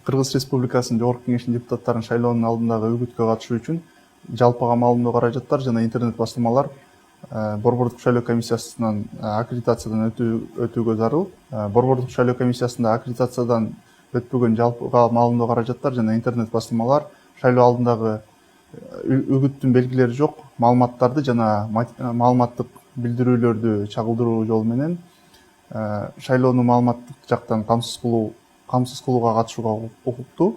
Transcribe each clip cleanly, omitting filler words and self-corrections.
Кыргыз Республикасынын Жогорку Кеңешинин депутаттарын шайлоонун алдындагы үгүткө катышуу үчүн жалпыга маалымдоо каражаттар жана интернет басылмалар Борбордук шайлоо комиссиясынан аккредитациядан өтүүгө зарыл. Борбордук шайлоо комиссиясында аккредитациядан өтпөгөн жалпыга маалымдоо каражаттар жана интернет басылмалар шайлоо алдындагы үгүттүн белгилери жок маалыматтарды жана маалыматтык билдирүүлөрдү чагылдыруу жолу менен шайлоону маалыматтык жактан камсыз кылууга катышууга укуктуу.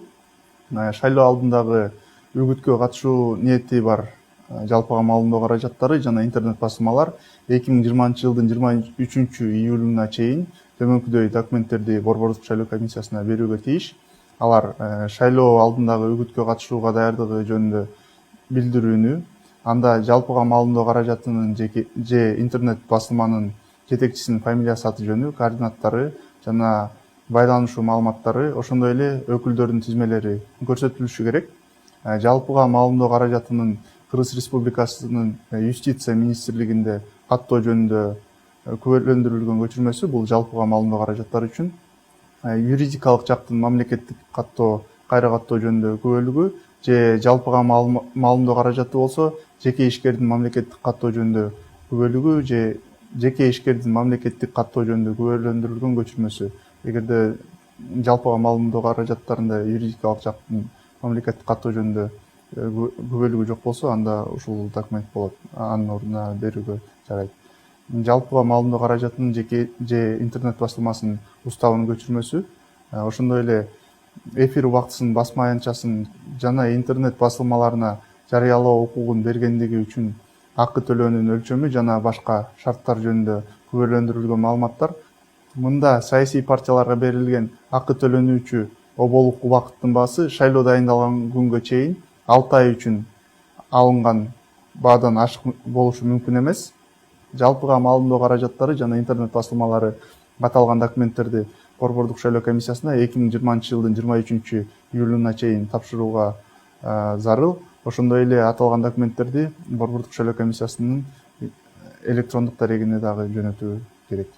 Шайлоо алдындагы үгүткө катышуу ниети бар жалпыга маалымдоо каражаттары жана интернет басылмалар 2020 жылдын 23 июлуна чейин төмөнкүдөй документтерди Борбордук шайлоо комиссиясына берүүгө тийиш. Алар шайлоо алдындагы үгүткө катышууга даярдыгы жөнүндө билдирүүнү, анда жалпыга маалымдоо каражатынын же интернет басылманын жетекчисинин фамилиясы, аты жөнү, координаттары жана байланышуу маалыматтары, ошондой эле өкүлдөрдүн тизмелери көрсөтүлүшү керек. Жалпыга маалымдоо каражатынын Кыргыз Республикасынын Юстиция министрлигинде каттоо жөнүндө күбөлөндүрүлгөн көчүрмөсү бул жалпыга маалымдоо каражаттары үчүн. Юридикалык жактын мамлекеттик каттоо, кайра каттоо жөнүндө күбөлүгү же жалпыга маалымдоо каражаты болсо жеке ишкердин мамлекеттик каттоо жөнүндө күбөлүгү же жеке ишкердин мамлекеттик каттоо жөнүндө күбөлөндүрүлгөн көчүрмөсү. Эгерде жалпыга маалымдоо каражаттарында юридикалык жактын мамлекеттик каттоо жөнүндө күбөлүгү жок болсо, анда ушул документ болот, анын ордуна берүүгө жарайт. Жалпыга маалымдоо каражатынын же интернет басылмасынын уставынын көчүрмөсү, ошондой эле эфир убактысын, басма аянтчасын жана интернет басылмаларына жарыялоо укугун бергендиги үчүн акы төлөөнүн өлчөмү жана башка шарттар жөнүндө күбөлөндүрүлгөн маалыматтар. Мында саясий партияларга берилген акы төлөнүүчү оболук убакыттын баасы шайлоо дайындалган күнгө чейин 6 ай үчүн алынган баадан ашык болушу мүмкүн эмес. Жалпыга маалымдоо каражаттары жана интернет басылмалары аталган документтерди Борбордук шайлоо комиссиясына 2020 жылдын 23 июлуна чейин тапшырууга зарыл. Ошондой эле аталган документтерди Борбордук шайлоо комиссиясынын электрондук дарегине дагы жөнөтүү керек.